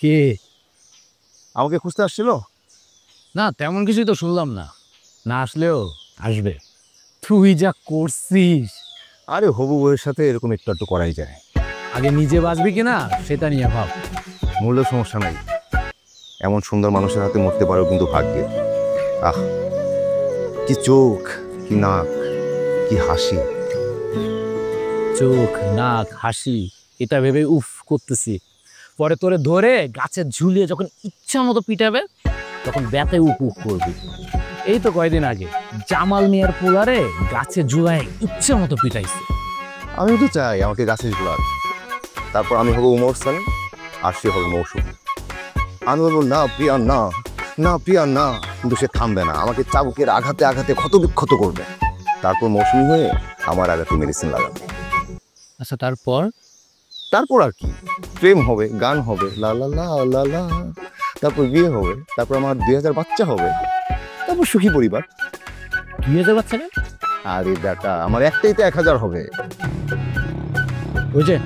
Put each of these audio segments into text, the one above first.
কে? আমাকে খুঁজতে আসছিল? না, তেমন কিছুই তো শুনলাম না। না আসলেও আসবে। তুই যা করছিস! আরে হবু বউয়ের সাথে এরকম একটু একটু করাই যায়। আগে নিজে বাঁচবি কিনা সেটা নিয়ে ভাব। মূল্য সমস্যা নাই, এমন সুন্দর মানুষের হাতে মরতে পারো কিন্তু ভাগ্যের। আহ, কি চোখ, কি নাক, কি হাসি। চোখ, নাক, হাসি এটা ভেবে উফ করতেছি। পরে তোরে ধরে গাছে ঝুলিয়ে যখন ইচ্ছা মতো পিটাবে তখন ব্যথায় উপ উপ করবি। এই তো কয়দিন আগে জামাল মিয়ার পোলারে গাছে ঝুলায় ইচ্ছা মতো পিটাইছে। আমিও তো চাই আমাকে গাছে ঝুলাক, তারপর আমি হবো উমর সানি আর সে হবে মৌসুমী। আমি বলবো না প্রিয়া না, না প্রিয়া না, কিন্তু সে থামবে না, আমাকে চাবুকের আঘাতে আঘাতে ক্ষত বিক্ষত করবে। তারপর মৌসুমী হয়ে আমার আঘাতে মেডিসিন লাগাবে। আচ্ছা তারপর? তারপর আর কি, প্রেম হবে, গান হবে, লা লা লা লা লা, তারপর বিয়ে হবে, তারপর আমার 2000 বাচ্চা হবে, তারপর সুখী পরিবার। 2000 বাচ্চা না? আরে বেটা, আমার একটাই তো 1000 হবে। বুঝে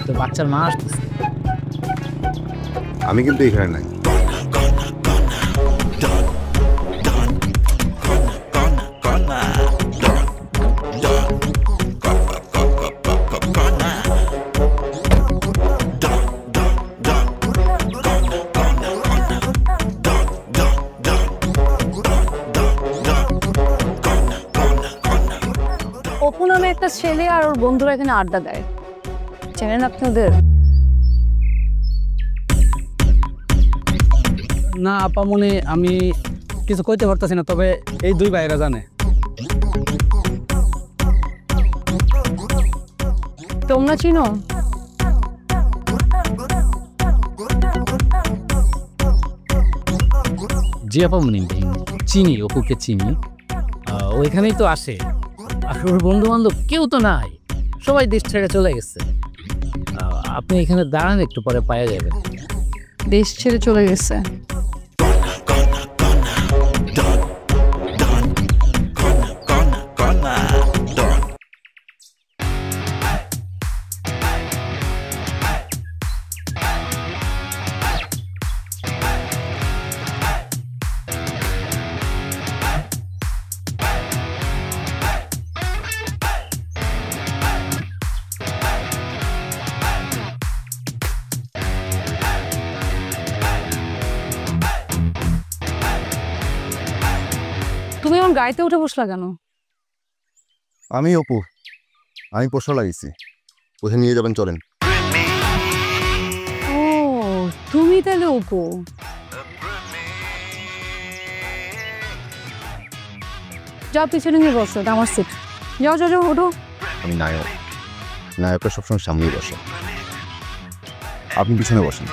তো বাচ্চার মা আসতেছে। আমি কিন্তু এখানে নাই। অপু নামে একটা ছেলে আর ওর বন্ধুরা এখানে আড্ডা দেয়, চেনেন আপনি ওদের? না আপা মনে আমি কিছু কইতে পারতাছি না, তবে এই দুই ভাইরা জানে। তোমরা চিনো? জি আপা মনে চিনি, অপুকে চিনি। ওইখানেই তো আসে। আর ওর বন্ধু বান্ধব কেউ তো নাই, সবাই দেশ ছেড়ে চলে গেছে। আপনি এখানে দাঁড়ান, একটু পরে পাওয়া যাবে। দেশ ছেড়ে চলে গেছে? তুমি আমার গাড়িতে উঠে বসলা কেন? আমি অপু, আমি পোষা লাগিয়েছি, কোথায় নিয়ে যাবেন চলেন। ও তুমি তাহলে অপু। যাও পিছনে নিয়ে বসো, এটা আমার সিট। যাও যাও যাও ওঠো। আমি নায়ক, নায়করা সবসময় সামনেই বসে, আপনি পিছনে বসেন।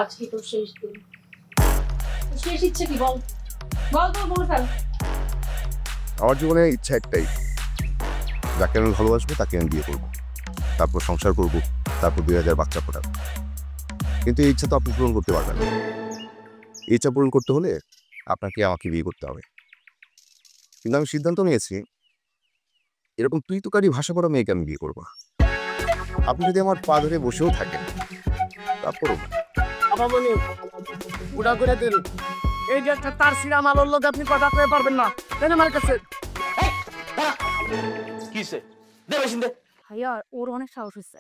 আজকে তো শেষ দিন, শেষ ইচ্ছে কি বল, বল তো বলে ফেল। আমার জীবনে ইচ্ছা একটাই, যাকে আমি ভালোবাসবো তাকে আমি বিয়ে করবো, তারপর সংসার করবো, তারপর 2000 বাচ্চা ফোটাবো। কিন্তু এই ইচ্ছা তো আপনি পূরণ করতে পারবেন না। এই ইচ্ছা পূরণ করতে হলে আপনাকে আমাকে বিয়ে করতে হবে। কিন্তু আমি সিদ্ধান্ত নিয়েছি, এরকম তুই তোকারি ভাষা পড়া মেয়েকে আমি বিয়ে করবো। আপনি যদি আমার পা ধরে বসেও থাকেন তারপরও উড়া করে দিন। এই যে একটা তার সিরা মাল হলো, আপনি কথা কয়ে পারবেন না, দেন আমার কাছে। কিসে দেবে শুনতে? ভাইয়া ওর অনেক সাহস হচ্ছে,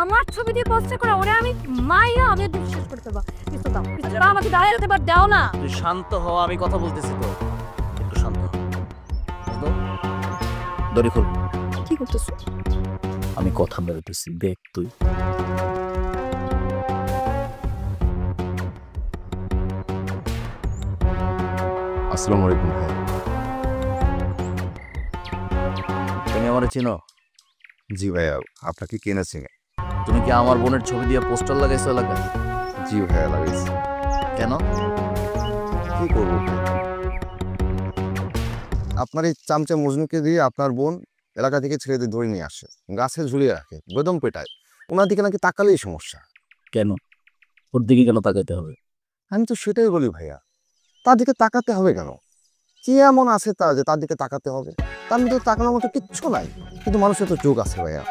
আমার ছবি দিয়ে পোস্ট করে ওরে আমি মাইয়া আমি বিশ্বাস করতে পারবো। কিছু দাও, কিছু দাও, আমাকে দাঁড়িয়ে যেতে পার দাও না। তুই শান্ত হ, আমি কথা বলতেছি তো, একটু শান্ত হ। দড়ি খুল। কি করতেছো? আমি কথা বলতেছি, দেখ তুই। আসসালামু আলাইকুম ভাই। তুমি আমার চিনো? জি ভাইয়া, আপনাকে কে না চিনে? তুমি কি আমার বোনের ছবি দিয়ে পোস্টার লাগাইছো এলাকায়? জি ভাইয়া, লাগাইছি। কেন? কি করবো? আপনার এই চামচা মজনুকে দিয়ে আপনার বোন এলাকা থেকে ছেলেদের ধরে নিয়ে আসে, গাছে ঝুলিয়ে রাখে, বেদম পেটায়। ওনার দিকে নাকি তাকালেই সমস্যা। কেন? ওর দিকে কেন তাকাইতে হবে? আমি তো সেটাই বলি ভাইয়া, তার দিকে তাকাতে হবে কেন? কি এমন আছে তার যে তার দিকে তাকাতে হবে? তার মধ্যে তাকানোর মতো কিচ্ছু নাই। কিন্তু মানুষের তো যোগ আছে ভাইয়া,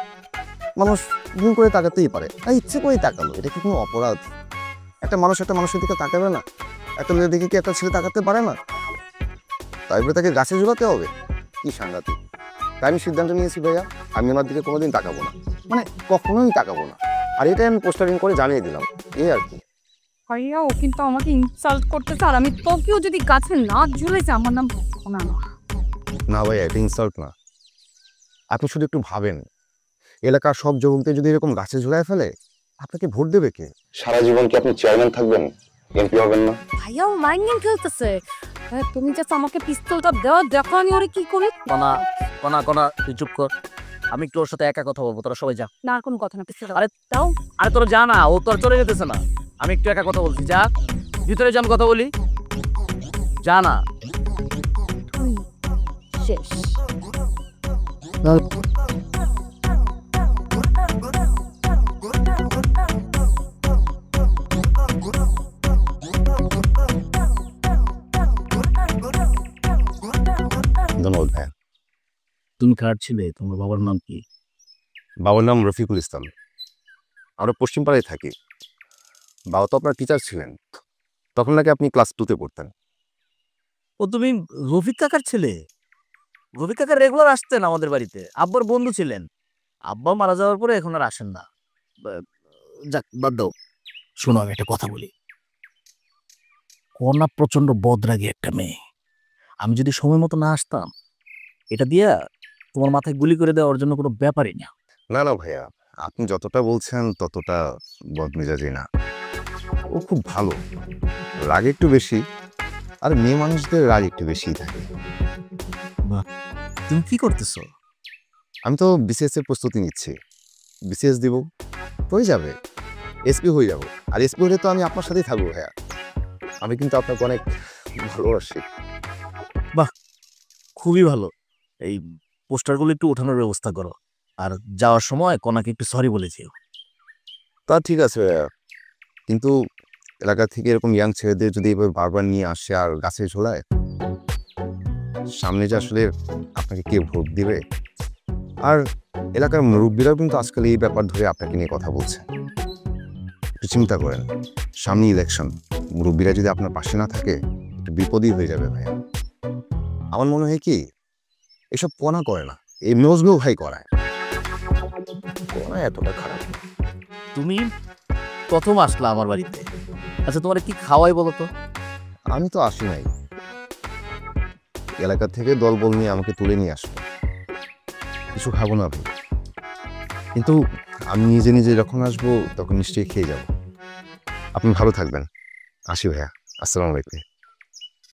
মানুষ ভুল করে তাকাতেই পারে, আর ইচ্ছে করেই তাকালো, এটা কি কোনো অপরাধ? একটা মানুষ একটা মানুষের দিকে তাকাবে না? একটা মেয়ের দিকে কি একটা ছেলে তাকাতে পারে না? তাই বলে তাকে গাছে ঝুলাতে হবে? কি সাংঘাতিক! তাই আমি সিদ্ধান্ত নিয়েছি ভাইয়া, আমি ওনার দিকে কোনোদিন তাকাবো না, মানে কখনোই তাকাবো না। আর এটাই আমি পোস্টারিং করে জানিয়ে দিলাম, এই আর কি। ভাইয়া ও কিন্তু আমাকে ইনসাল্ট করতেছে, আর আমি তোকেও যদি গাছে না ঝুলেছে আমার নাম না না। না ভাইয়া, এটা ইনসাল্ট না। আপনি শুধু একটু ভাবেন, এলাকার সব যুবকদের যদি এরকম গাছে ঝুলায় ফেলে, আপনাকে ভোট দেবে কে? সারা জীবন কি আপনি চেয়ারম্যান থাকবেন, এমপি হবেন না? ভাইয়া ও মাইন্ড গেম খেলতেছে। তুমি জাস্ট আমাকে পিস্তলটা দেওয়া, দেখো আমি ওরে কি করি। কনা কনা কনা, তুই চুপ কর। আমি একটু ওর সাথে একা কথা বলবো, তোরা সবাই যা। না আর কোনো কথা না, পিস্তলটা আরে দাও। আরে তোরা যা না, ও তো আর চলে যেতেছে না। আমি একটু একা কথা বলছি, যা ভিতরে যা, আমি কথা বলি, যা না। তুই শেষ। ধন্যবাদ ভাইয়া। তুমি কার ছিলে? তোমার বাবার নাম কি? বাবার নাম রফিকুল ইসলাম। আমরা পশ্চিমপাড়ায় থাকি। বাবা তো আপনার টিচার ছিলেন, তখন নাকি আপনি ক্লাস 2-তে পড়তেন। ও তুমি রফিক কাকার ছেলে? রফিক কাকা রেগুলার আসতেন আমাদের বাড়িতে, আব্বার বন্ধু ছিলেন। আব্বা মারা যাওয়ার পরে এখন আর আসেন না। যাক, বাদ দাও। শোনো, আমি একটা কথা বলি। কন্যা প্রচন্ড বদরাগী একটা মেয়ে। আমি যদি সময় মতো না আসতাম, এটা দিয়া তোমার মাথায় গুলি করে দেওয়ার জন্য কোনো ব্যাপারই না। না না ভাইয়া, আপনি যতটা বলছেন ততটা বদমেজাজি না। ও খুব ভালো, রাগ একটু বেশি, আর মেয়ে মানুষদের রাগ একটু বেশিই থাকে। তুমি কি করতেছো? আমি তো বিসিএস এর প্রস্তুতি নিচ্ছি। বিসিএস দিব, হয়ে যাবে, এসপি হয়ে যাব। আর এসপি হলে তো আমি আপনার সাথেই থাকবো ভাইয়া। আমি কিন্তু আপনাকে অনেক ভালোবাসি। খুবই ভালো। এই পোস্টারগুলো একটু ওঠানোর ব্যবস্থা করো, আর যাওয়ার সময় কনাকে একটু সরি বলে যেও। তা ঠিক আছে ভাইয়া, কিন্তু এলাকা থেকে এরকম ইয়াং ছেলেদের যদি এভাবে বারবার নিয়ে আসে আর গাছে ঝোলায়, সামনে যে আসলে আপনাকে কে ভোট দিবে? আর এলাকার মুরব্বীরাও কিন্তু আজকাল এই ব্যাপার ধরে আপনাকে নিয়ে কথা বলছে। একটু চিন্তা করেন, সামনে ইলেকশন, মুরব্বীরা যদি আপনার পাশে না থাকে, একটু বিপদই হয়ে যাবে ভাইয়া। আমার মনে হয় কি, এসব কণা করে না, এই মজনু ভাই করায়। কণা এতটা খারাপ না। তুমি প্রথম আসলা আমার বাড়িতে, আচ্ছা তোমার কি খাওয়াই বলো তো? আমি তো আসি নাই, এলাকা থেকে দলবল নিয়ে আমাকে তুলে নিয়ে আসবে। কিছু খাবো না ভাই, কিন্তু আমি নিজে নিজে যখন আসবো তখন নিশ্চয়ই খেয়ে যাব। আপনি ভালো থাকবেন। আসি ভাইয়া, আসসালামু আলাইকুম।